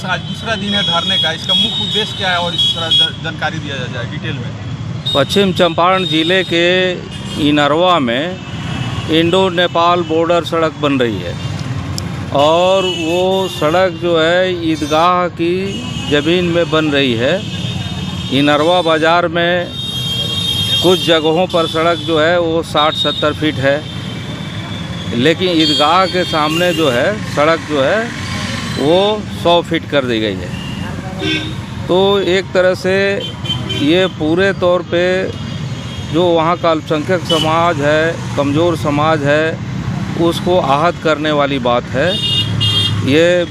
आज दूसरा दिन है धरने का, इसका मुख्य उद्देश्य क्या है और इस तरह जानकारी दिया जाए डिटेल में। पश्चिम चंपारण जिले के इनरवा में इंडो नेपाल बॉर्डर सड़क बन रही है और वो सड़क जो है ईदगाह की ज़मीन में बन रही है। इनरवा बाज़ार में कुछ जगहों पर सड़क जो है वो 60-70 फीट है, लेकिन ईदगाह के सामने जो है सड़क जो है वो 100 फीट कर दी गई है। तो एक तरह से ये पूरे तौर पे जो वहाँ का अल्पसंख्यक समाज है, कमज़ोर समाज है, उसको आहत करने वाली बात है। ये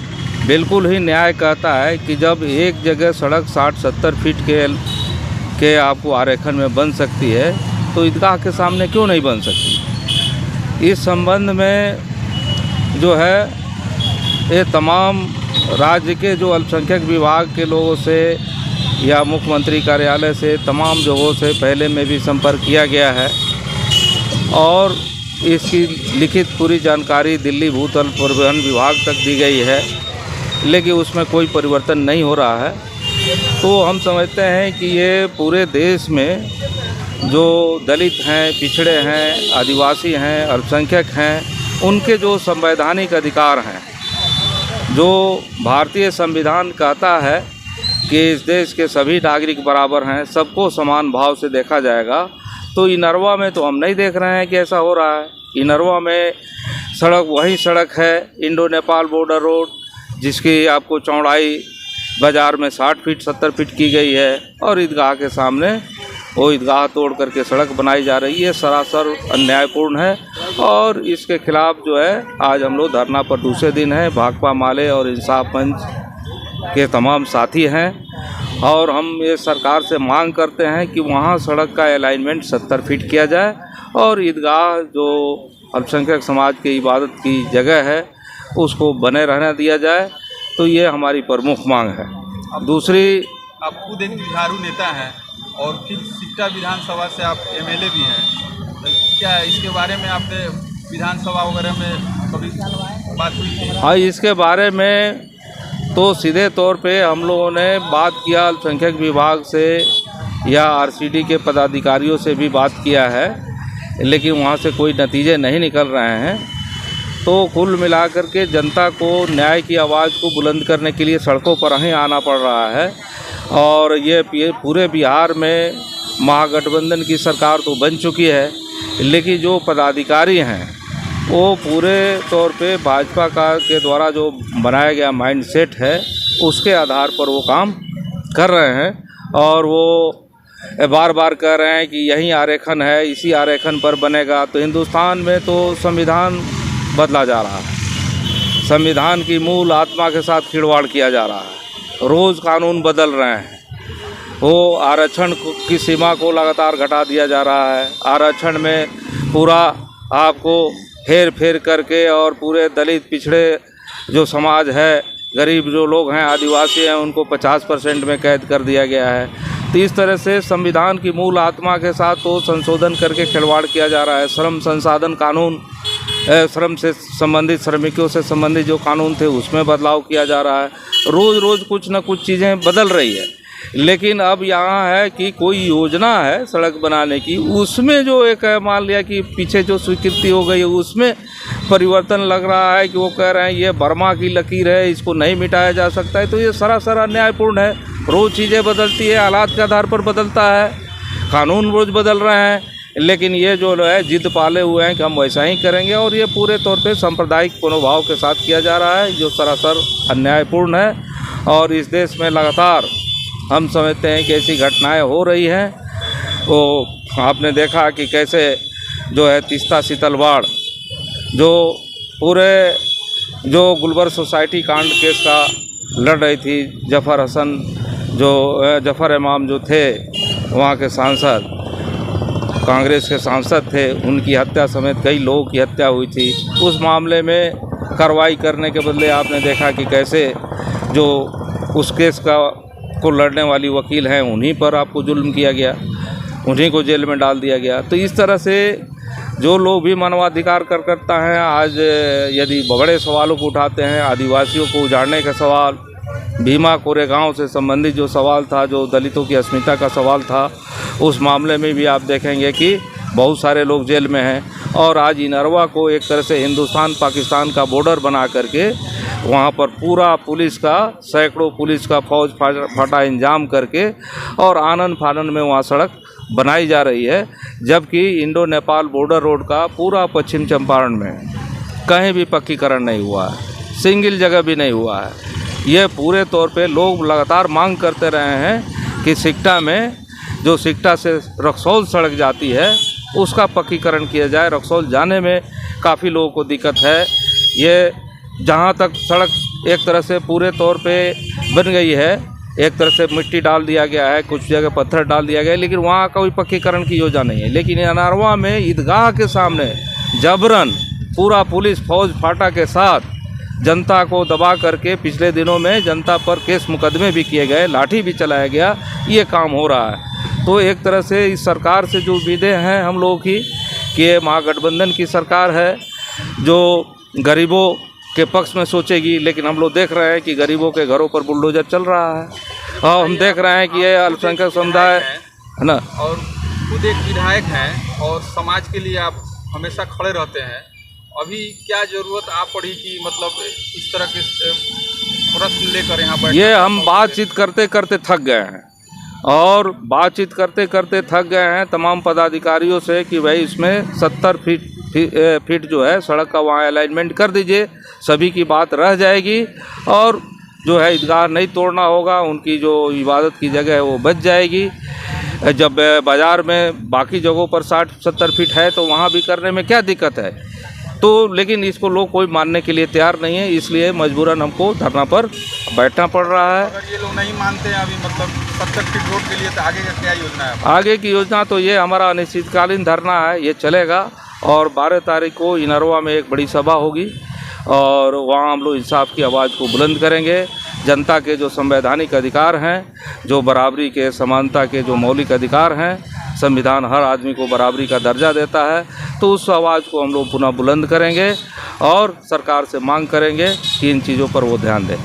बिल्कुल ही न्याय कहता है कि जब एक जगह सड़क 60-70 फीट के आपको आरेखन में बन सकती है तो ईदगाह के सामने क्यों नहीं बन सकती। इस संबंध में जो है ये तमाम राज्य के जो अल्पसंख्यक विभाग के लोगों से या मुख्यमंत्री कार्यालय से तमाम जगहों से पहले में भी संपर्क किया गया है और इसकी लिखित पूरी जानकारी दिल्ली भूतल परिवहन विभाग तक दी गई है, लेकिन उसमें कोई परिवर्तन नहीं हो रहा है। तो हम समझते हैं कि ये पूरे देश में जो दलित हैं, पिछड़े हैं, आदिवासी हैं, अल्पसंख्यक हैं, उनके जो संवैधानिक अधिकार हैं, जो भारतीय संविधान कहता है कि इस देश के सभी नागरिक बराबर हैं, सबको समान भाव से देखा जाएगा, तो इनरवा में तो हम नहीं देख रहे हैं कि ऐसा हो रहा है। इनरवा में सड़क वही सड़क है इंडो नेपाल बॉर्डर रोड, जिसकी आपको चौड़ाई बाज़ार में 60 फीट 70 फीट की गई है और ईदगाह के सामने वो ईदगाह तोड़ करके सड़क बनाई जा रही है। सरासर अन्यायपूर्ण है और इसके खिलाफ जो है आज हम लोग धरना पर दूसरे दिन है। भाकपा माले और इंसाफ मंच के तमाम साथी हैं और हम ये सरकार से मांग करते हैं कि वहाँ सड़क का अलाइनमेंट 70 फीट किया जाए और ईदगाह जो अल्पसंख्यक समाज की इबादत की जगह है उसको बने रहने दिया जाए। तो ये हमारी प्रमुख मांग है। दूसरी, आप खुद एक जुझारू नेता हैं और फिर सिकटा विधानसभा से आप एमएलए भी हैं, तो क्या इसके बारे में आपने विधानसभा वगैरह में कभी बात हुई थी? हाँ, इसके बारे में तो सीधे तौर पे हम लोगों ने बात किया, अल्पसंख्यक विभाग से या आरसीडी के पदाधिकारियों से भी बात किया है, लेकिन वहाँ से कोई नतीजे नहीं निकल रहे हैं। तो कुल मिलाकर के जनता को न्याय की आवाज़ को बुलंद करने के लिए सड़कों पर ही आना पड़ रहा है और ये पूरे बिहार में महागठबंधन की सरकार तो बन चुकी है, लेकिन जो पदाधिकारी हैं वो पूरे तौर पे भाजपा के द्वारा जो बनाया गया माइंडसेट है उसके आधार पर वो काम कर रहे हैं और वो बार बार कह रहे हैं कि यही आरेखन है, इसी आरेखन पर बनेगा। तो हिंदुस्तान में तो संविधान बदला जा रहा है, संविधान की मूल आत्मा के साथ खिलवाड़ किया जा रहा है, रोज़ कानून बदल रहे हैं। वो आरक्षण की सीमा को लगातार घटा दिया जा रहा है, आरक्षण में पूरा आपको हेर फेर करके और पूरे दलित पिछड़े जो समाज है, गरीब जो लोग हैं, आदिवासी हैं, उनको 50% में कैद कर दिया गया है। तो इस तरह से संविधान की मूल आत्मा के साथ तो संशोधन करके खिलवाड़ किया जा रहा है। श्रम संसाधन कानून, श्रम से संबंधित, श्रमिकों से संबंधित जो कानून थे उसमें बदलाव किया जा रहा है। रोज़ रोज़ कुछ न कुछ चीज़ें बदल रही है, लेकिन अब यहाँ है कि कोई योजना है सड़क बनाने की, उसमें जो एक मान लिया कि पीछे जो स्वीकृति हो गई है उसमें परिवर्तन लग रहा है कि वो कह रहे हैं ये बर्मा की लकीर है, इसको नहीं मिटाया जा सकता है। तो ये सरासर अन्यायपूर्ण है। रोज़ चीज़ें बदलती है, हालात के आधार पर बदलता है, कानून रोज़ बदल रहे हैं, लेकिन ये जो है जिद पाले हुए हैं कि हम वैसा ही करेंगे और ये पूरे तौर पे सांप्रदायिक मनोभाव के साथ किया जा रहा है, जो सरासर अन्यायपूर्ण है। और इस देश में लगातार हम समझते हैं कि ऐसी घटनाएं हो रही हैं। वो आपने देखा कि कैसे जो है तीस्ता सीतलवाड़ जो पूरे जो गुलबर सोसाइटी कांड केस का लड़ रही थी, जफ़र हसन जो जफ़र इमाम जो थे वहाँ के सांसद, कांग्रेस के सांसद थे, उनकी हत्या समेत कई लोगों की हत्या हुई थी। उस मामले में कार्रवाई करने के बदले आपने देखा कि कैसे जो उस केस को लड़ने वाली वकील हैं उन्हीं पर आपको जुल्म किया गया, उन्हीं को जेल में डाल दिया गया। तो इस तरह से जो लोग भी मानवाधिकार कार्यकर्ता हैं आज यदि बड़े सवालों को उठाते हैं, आदिवासियों को उजाड़ने का सवाल, भीमा कोरेगांव से संबंधित जो सवाल था, जो दलितों की अस्मिता का सवाल था, उस मामले में भी आप देखेंगे कि बहुत सारे लोग जेल में हैं। और आज इनरवा को एक तरह से हिंदुस्तान पाकिस्तान का बॉर्डर बना करके वहाँ पर पूरा पुलिस का, सैकड़ों पुलिस का फौज फाटा इंजाम करके और आनन फानन में वहाँ सड़क बनाई जा रही है। जबकि इंडो नेपाल बॉर्डर रोड का पूरा पश्चिम चंपारण में कहीं भी पक्कीकरण नहीं हुआ है, सिंगल जगह भी नहीं हुआ है। ये पूरे तौर पे लोग लगातार मांग करते रहे हैं कि सिकटा में, जो सिकटा से रक्सौल सड़क जाती है, उसका पक्कीकरण किया जाए। रक्सौल जाने में काफ़ी लोगों को दिक्कत है। ये जहाँ तक सड़क एक तरह से पूरे तौर पे बन गई है, एक तरह से मिट्टी डाल दिया गया है, कुछ जगह पत्थर डाल दिया गया है, लेकिन वहाँ कोई पक्कीकरण की योजना नहीं है। लेकिन अनारवा में ईदगाह के सामने जबरन पूरा पुलिस फौज फाटा के साथ जनता को दबा करके पिछले दिनों में जनता पर केस मुकदमे भी किए गए, लाठी भी चलाया गया, ये काम हो रहा है। तो एक तरह से इस सरकार से जो उम्मीदें हैं हम लोगों की कि ये महागठबंधन की सरकार है जो गरीबों के पक्ष में सोचेगी, लेकिन हम लोग देख रहे हैं कि गरीबों के घरों पर बुलडोजर चल रहा है। और हम देख रहे हैं कि ये अल्पसंख्यक समुदाय है ना, और खुद एक विधायक हैं और समाज के लिए आप हमेशा खड़े रहते हैं। अभी क्या ज़रूरत आप पड़ी कि मतलब इस तरह के प्रश्न लेकर यहाँ पर? ये हम बातचीत करते करते थक गए हैं और बातचीत करते करते थक गए हैं तमाम पदाधिकारियों से कि भाई इसमें 70 फीट जो है सड़क का वहाँ अलाइनमेंट कर दीजिए, सभी की बात रह जाएगी। और जो है ईदगाह नहीं तोड़ना होगा, उनकी जो इबादत की जगह है वो बच जाएगी। जब बाज़ार में बाकी जगहों पर 60-70 फीट है तो वहाँ भी करने में क्या दिक्कत है? तो लेकिन इसको लोग कोई मानने के लिए तैयार नहीं है, इसलिए मजबूरन हमको धरना पर बैठना पड़ रहा है। अगर ये लोग नहीं मानते हैं अभी मतलब 70 फीट रोड के लिए, तो आगे का क्या योजना है? आगे की योजना तो ये हमारा अनिश्चितकालीन धरना है, ये चलेगा। और 12 तारीख को इनरवा में एक बड़ी सभा होगी और वहाँ हम लोग इंसाफ की आवाज़ को बुलंद करेंगे। जनता के जो संवैधानिक अधिकार हैं, जो बराबरी के, समानता के जो मौलिक अधिकार हैं, संविधान हर आदमी को बराबरी का दर्जा देता है, तो उस आवाज़ को हम लोग पुनः बुलंद करेंगे और सरकार से मांग करेंगे कि इन चीज़ों पर वो ध्यान दें।